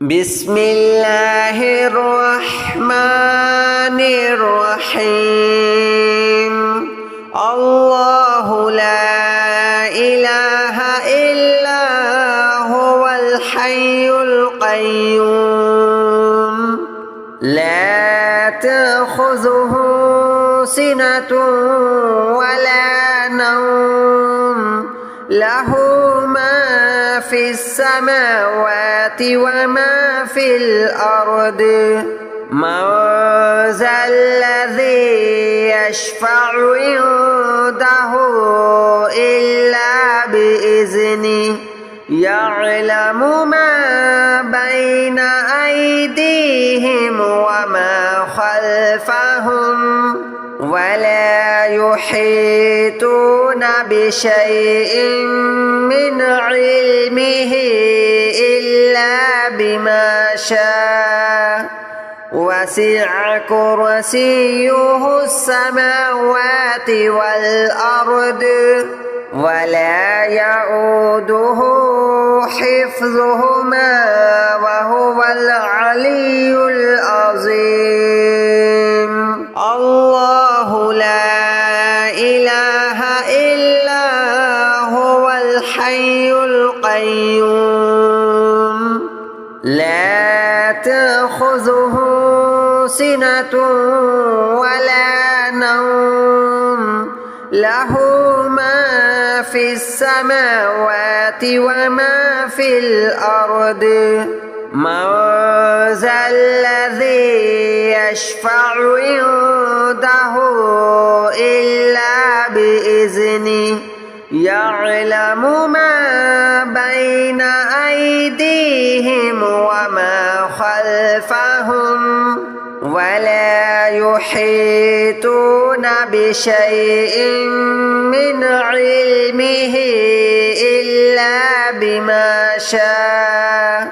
بسم الله الرحمن الرحيم الله لا إله إلا هو الحي القيوم لا تأخذه سنة ولا نوم له ما في السماوات وما في الأرض من ذا الذي يشفع عنده إلا بإذنه يعلم ما بين أيديهم وما خلفهم ولا يحيطون بشيء من علمه إلا بما شاء وسع كرسيه السماوات والأرض ولا يؤوده حفظهما وهو العلي العظيم الله لا إله إلا هو الحي القيوم لا تأخذه سنة ولا نوم له ما في السماوات وما في الأرض من ذا الذي يشفع عنده إلا بإذنه يعلم ما بين أيديهم وما خلفهم ولا يحيطون بشيء من علمه إلا بما شاء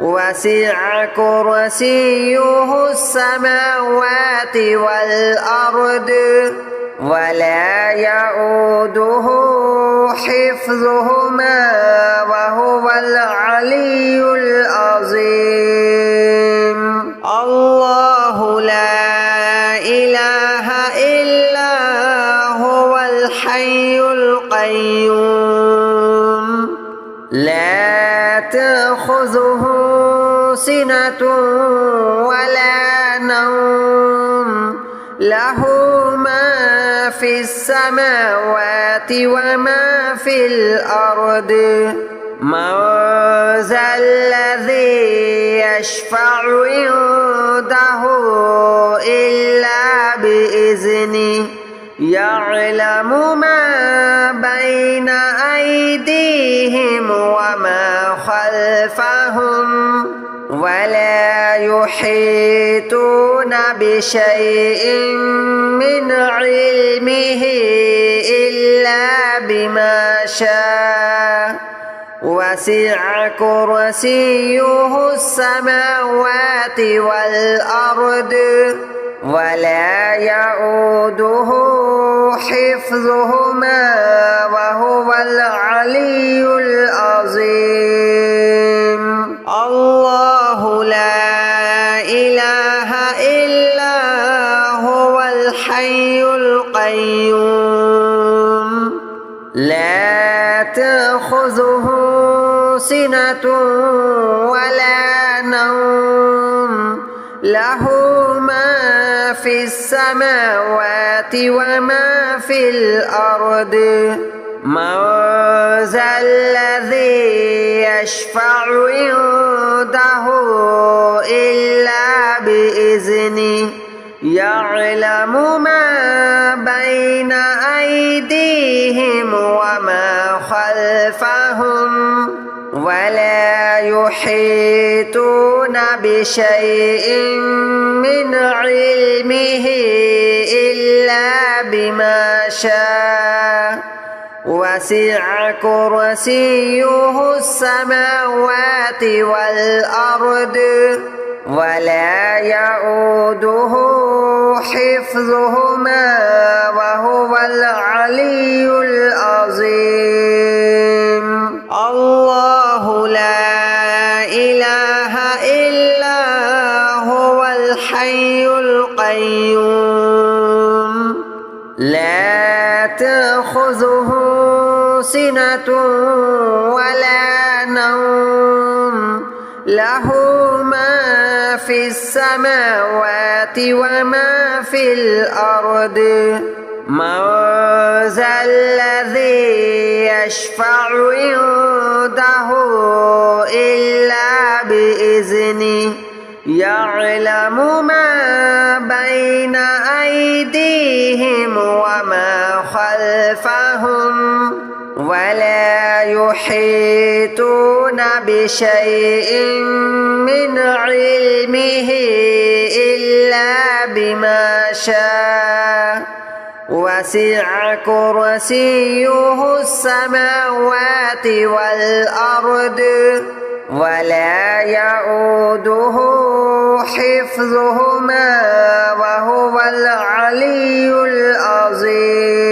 وسع كرسيه السماوات والأرض ولا يؤوده حفظهما وهو العلي العظيم الله لا إله إلا هو الحي القيوم لا تأخذه سنة ولا نوم له ما في السماوات وما في الأرض من ذا الذي يشفع عنده إلا بإذنه يعلم ما بين أيديهم وما خلفهم ولا يحيطون بشيء من علمه إلا بما شاء وسع كرسيه السماوات والأرض ولا يؤوده حفظهما وهو العلي العظيم الله لا إله إلا هو الحي القيوم لا تأخذه سنة ولا نوم له ما في السماوات وما في الأرض من ذا الذي يشفع عنده إلا بإذنه يعلم ما بين أيديهم وما خلفهم ولا يحيطون بشيء من علمه إلا بما شاء وسع كرسيه السماوات والأرض ولا يؤوده حفظهما وهو العلي العظيم الله لا إله سنة ولا نوم له ما في السماوات وما في الأرض من ذا الذي يشفع عنده إلا بإذنه يعلم ما بين أيديهم وما خلفهم ولا يحيطون بشيء من علمه إلا بما شاء وسع كرسيه السماوات والأرض ولا يؤوده حفظهما وهو العلي العظيم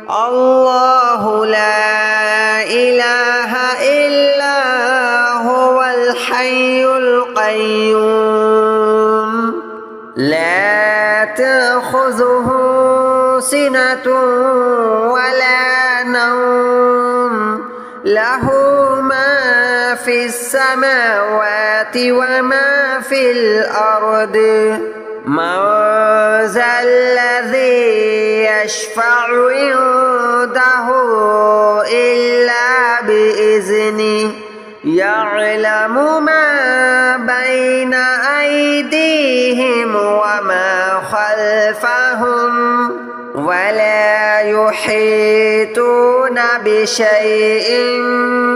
الله لا إله إلا هو الحي القيوم لا تأخذه سنة ولا نوم له ما في السماوات وما في الأرض من ذا الذي يشفع عنده إلا بإذنه يعلم ما بين أيديهم وما خلفهم ولا يحيطون بشيء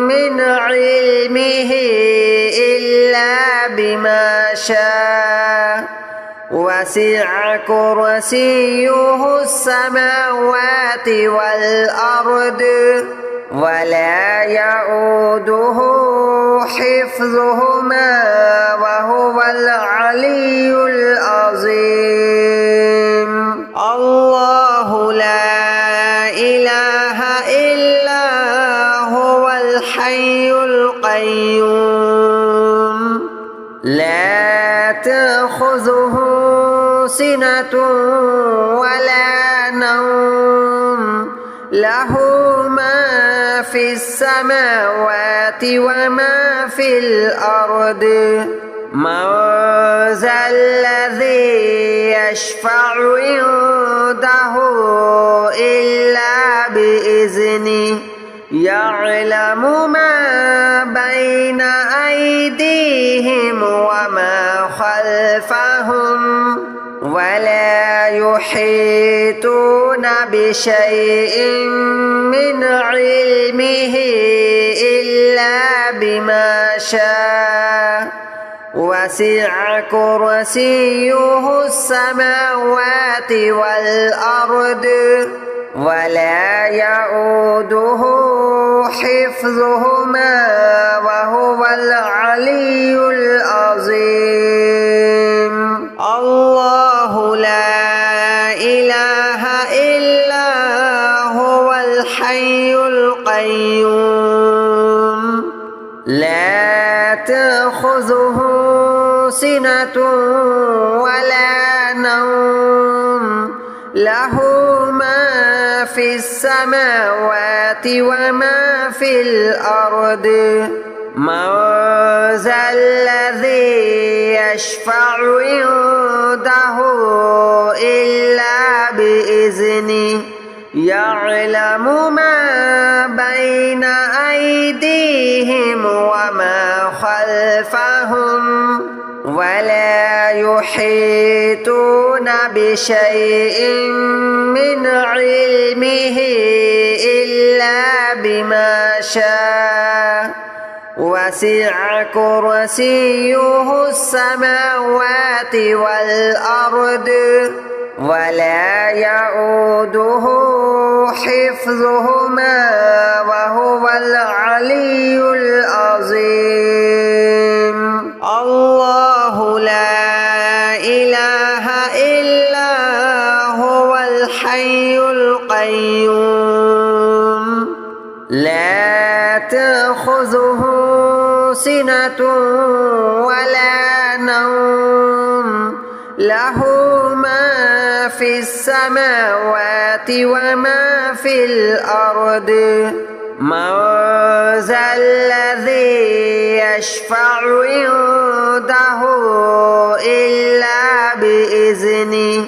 من علمه إلا بما شاء وسع كرسيه السماوات والأرض ولا يؤوده حفظهما وهو العلي العظيم الله لا إله إلا هو الحي القيوم لا تأخذه سنة ولا نوم له ما في السماوات وما في الأرض من ذا الذي يشفع عنده إلا بإذنه يعلم ما بين أيديهم وما خلفهم ولا يحيطون بشيء من علمه إلا بما شاء وسع كرسيه السماوات والأرض ولا يؤوده حفظهما وهو العلي العظيم الله لا إله إلا هو الحي القيوم لا تأخذه سنة ولا نوم له ما في السماوات وما في الأرض من ذا الذي يشفع عنده إلا بإذنه يعلم ما بين أيديهم وما خلفهم ولا يحيطون بشيء من علمه إلا بما شاء وسع كرسيه السماوات والأرض ولا يؤوده حفظهما وهو العلي العظيم الله لا إله إلا هو الحي القيوم لا تأخذه سنة ولا نوم له ما في السماوات وما في الأرض من ذا الذي يشفع عنده إلا بإذنه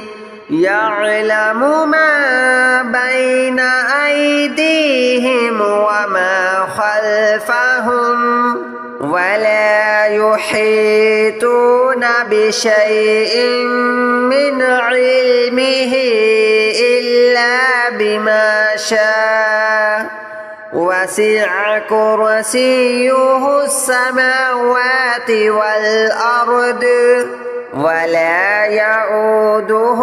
يعلم ما بين أيديهم وما خلفهم ولا يحيطون بشيء من علمه إلا بما شاء وسع كرسيه السماوات والأرض ولا يؤوده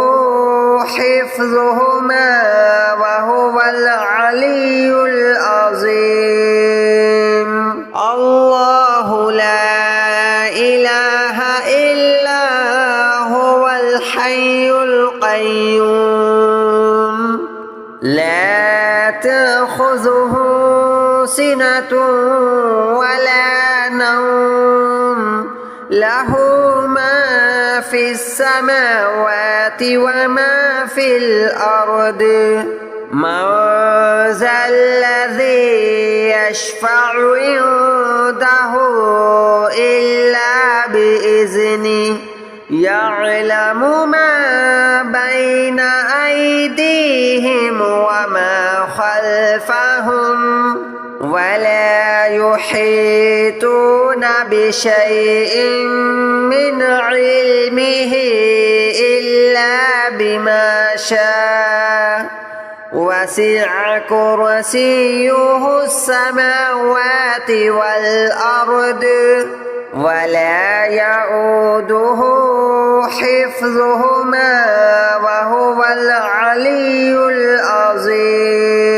حفظهما وهو العلي العظيم الله لا إله إلا هو الحي القيوم لا تأخذه سنة ولا نوم له ما في السماوات وما في الأرض من ذا الذي يشفع عنده إلا بإذنه يعلم ما بين أيديهم وما خلفهم ولا يحيطون بشيء من علمه إلا بما شاء وسع كرسيه السماوات والأرض ولا يؤوده حفظهما وهو العلي العظيم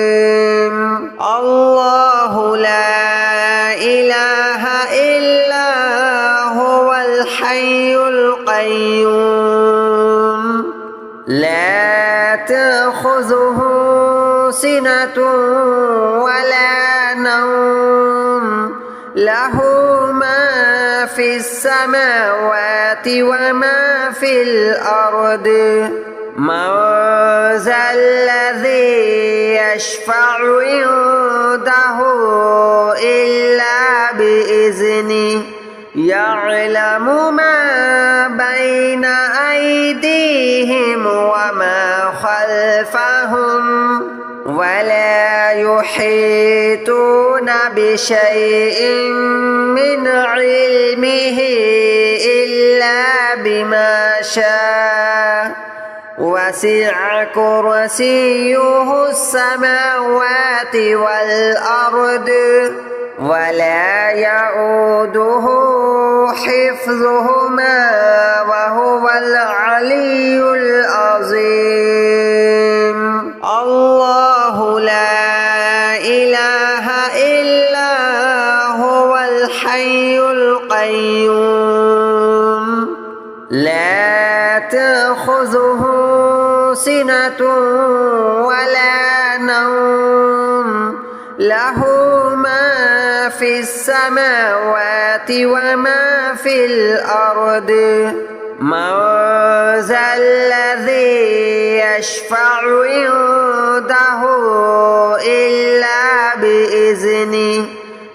الله لا إله إلا هو الحي القيوم لا تأخذه سنة ولا نوم له ما في السماوات وما في الأرض من ذا الذي يشفع عنده إلا بإذنه يعلم ما بين أيديهم وما خلفهم ولا يحيطون بشيء من علمه إلا بما شاء وسع كرسيه السماوات والأرض ولا يؤوده حفظهما وهو العلي العظيم الله لا إله إلا هو الحي القيوم لا تأخذه سنة ولا نوم له ما في السماوات وما في الأرض من ذا الذي يشفع عنده إلا بإذنه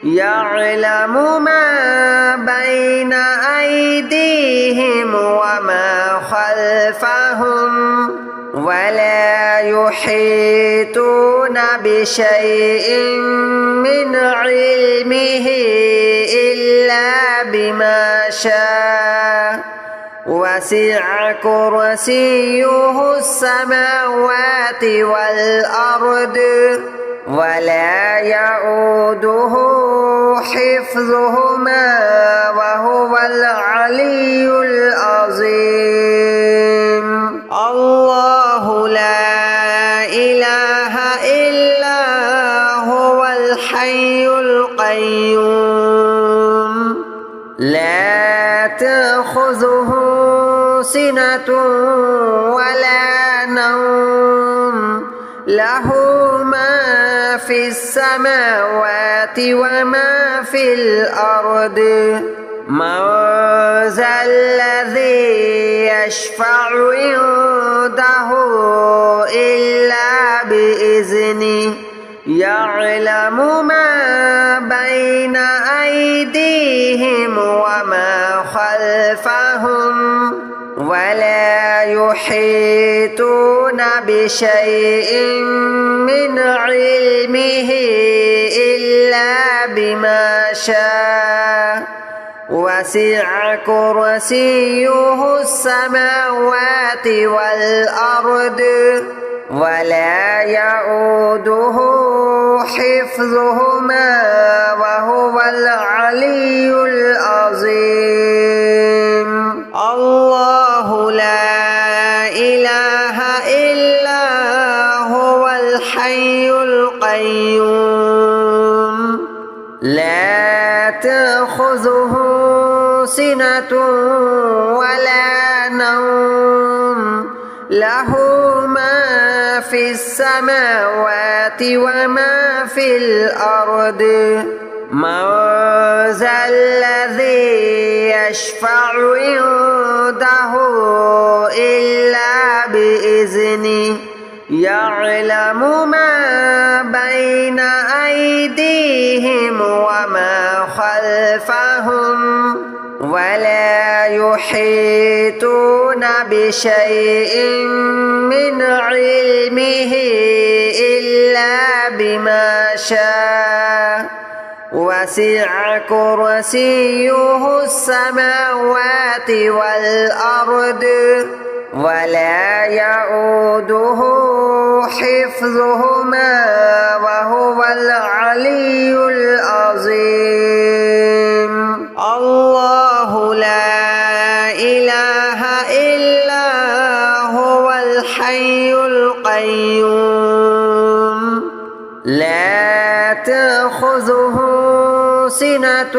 يعلم ما بين أيديهم وما خلفهم ولا يحيطون بشيء من علمه إلا بما شاء وسع كرسيه السماوات والأرض ولا يؤوده حفظهما وهو العلي العظيم الله لا إله إلا هو الحي القيوم لا تأخذه سنة ولا نوم له ما في السماوات وما في الأرض من ذا الذي يشفع عنده إلا بإذنه يعلم ما بين أيديهم وما خلفهم ولا يحيطون بشيء من علمه إلا بما شاء وسع كرسيه السماوات والأرض ولا يؤوده حفظهما وهو العلي العظيم الله لا إله إلا هو الحي القيوم لا تأخذه سنة ولا نوم له ما في السماوات وما في الأرض من ذا الذي يشفع عنده إلا بإذنه يعلم ما بين أيديهم وما خلفهم ولا يحيطون بشيء من علمه إلا بما شاء وسع كرسيه السماوات والأرض ولا يؤوده حفظهما وهو العلي العظيم الله لا إله إلا هو الحي القيوم لا تأخذه سنة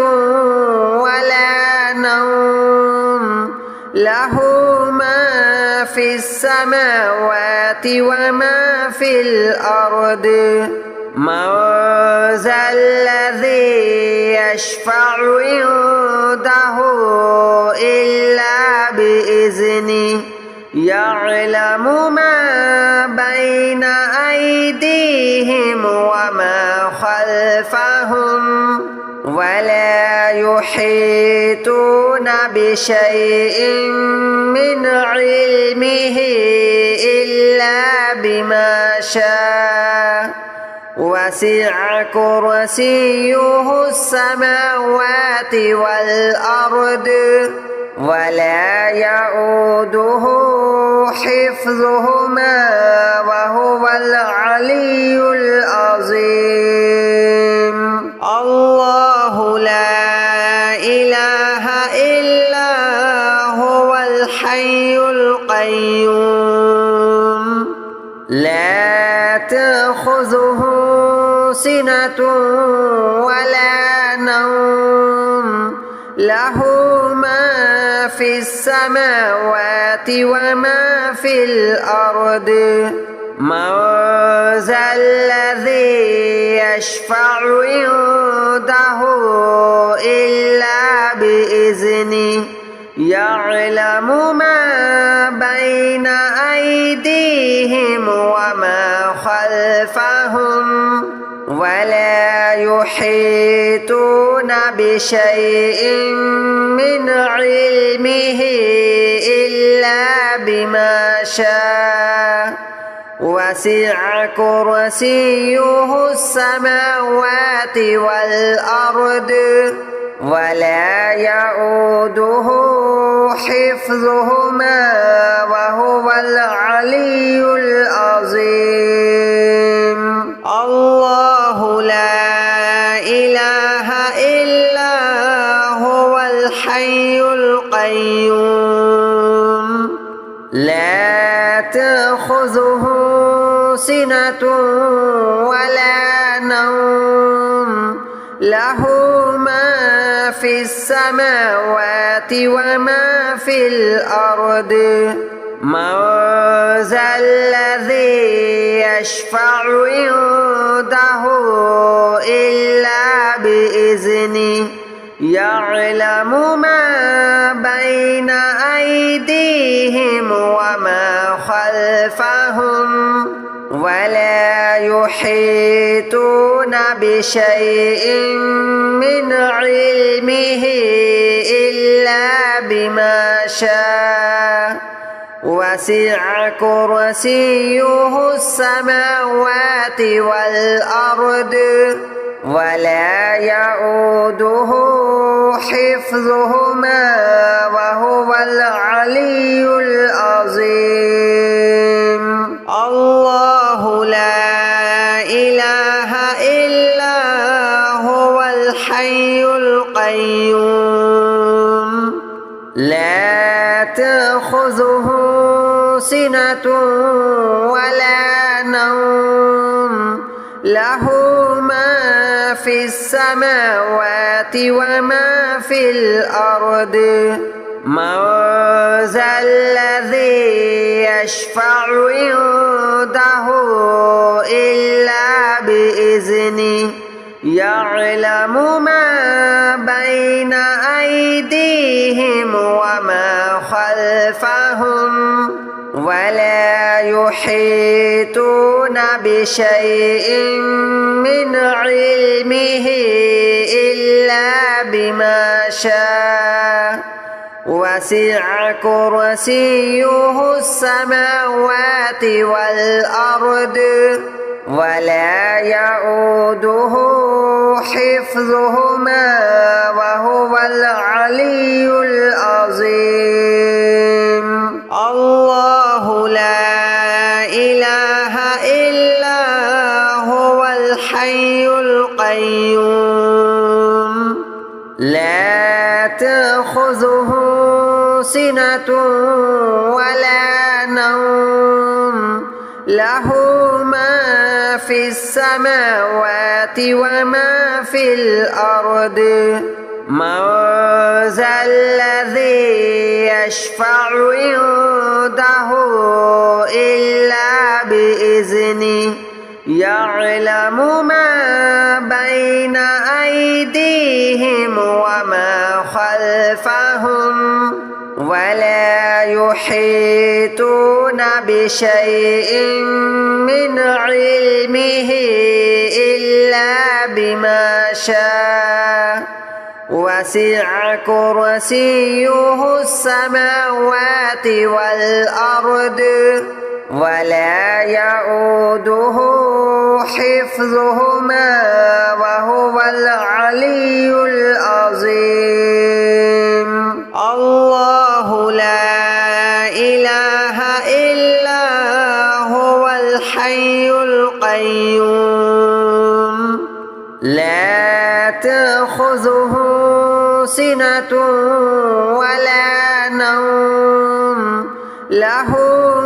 ولا نوم له ما في السماوات وما في الأرض من ذا الذي يشفع عنده إلا بإذنه يعلم ما بين أيديهم وما خلفهم ولا يحيطون بشيء من علمه إلا بما شاء وسع كرسيه السماوات والأرض ولا يؤوده حفظهما وهو العلي العظيم الله لا إله إلا هو الحي القيوم لا تأخذه سنة ولا نوم له ما في السماوات وما في الأرض من ذا الذي يشفع عنده إلا بإذنه يعلم ما بين أيديهم وما خلفهم ولا يحيطون بشيء من علمه إلا بما شاء وسع كرسيه السماوات والأرض ولا يؤوده حفظهما وهو العلي العظيم الله لا إله إلا هو الحي القيوم لا تأخذه سنة ولا نوم له ما في السماوات وما في الأرض من ذا الذي يشفع عنده إلا بإذنه يعلم ما بين أيديهم وما خلفهم ولا يحيطون بشيء من علمه إلا بما شاء وسع كرسيه السماوات والأرض ولا يؤوده حفظهما وهو العلي العظيم الله لا إله إلا هو الحي القيوم لا تأخذه سنة ولا نوم له ما في السماوات وما في الأرض من ذا الذي يشفع عنده إلا بإذنه يعلم ما بين أيديهم وما خلفهم ولا يحيطون بشيء من علمه إلا بما شاء وسع كرسيه السماوات والأرض ولا يؤوده حفظهما وهو العلي العظيم الله لا إله إلا هو الحي القيوم لا تأخذه سنة ولا نوم له ما في السماوات وما في الأرض من ذا الذي يشفع عنده إلا بإذنه يعلم ما بين أيديهم وما خلفهم ولا يحيطون بشيء من علمه إلا بما شاء وسع كرسيه السماوات والأرض ولا يؤوده حفظهما وهو العلي العظيم الله لا إله إلا هو الحي القيوم لا تأخذه سنة ولا نوم له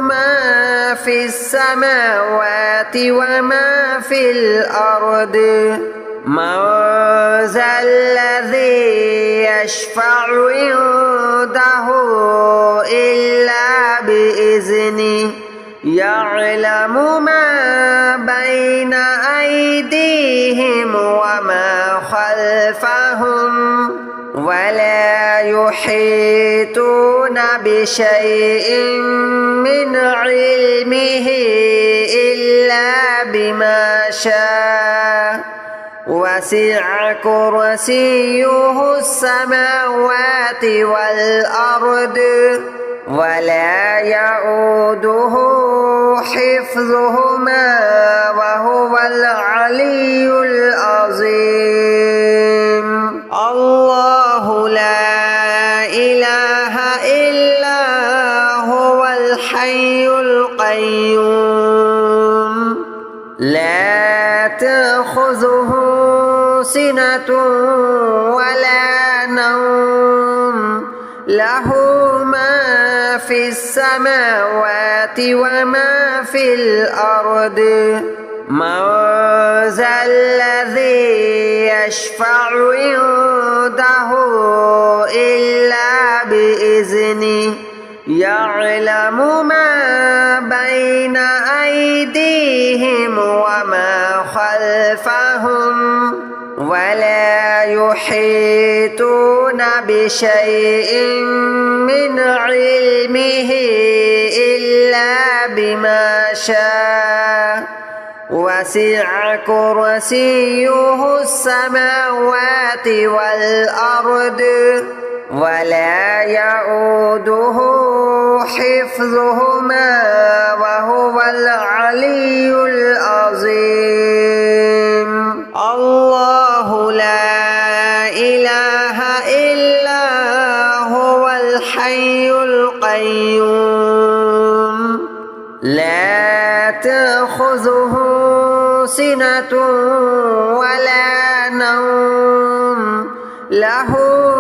ما في السماوات وما في الأرض من ذا الذي يشفع عنده إلا بإذنه يعلم ما بين أيديهم وما خلفهم ولا يحيطون بشيء من علمه إلا بما شاء وسع كرسيه السماوات والأرض ولا يؤوده حفظهما وهو العلي العظيم الله لا إله إلا هو الحي القيوم لا تأخذه سنة ولا نوم له ما في السماوات وما في الأرض من ذا الذي يشفع عنده إلا بإذنه يعلم ما بين أيديهم وما خلفهم ولا يحيطون بشيء من علمه إلا بما شاء وسع كرسيه السماوات والأرض ولا يؤوده حفظهما وهو العلي العظيم الله لا إله إلا هو الحي القيوم لا تأخذه سنة ولا نوم له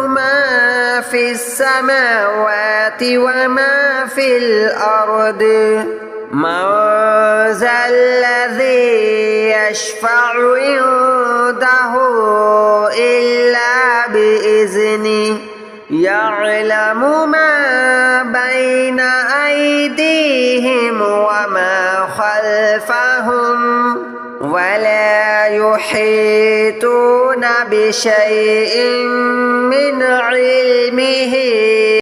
ما في السماوات وما في الأرض من ذا الذي يشفع عنده إلا بإذنه يعلم ما بين أيديهم وما خلفهم ولا يحيطون بشيء من علمه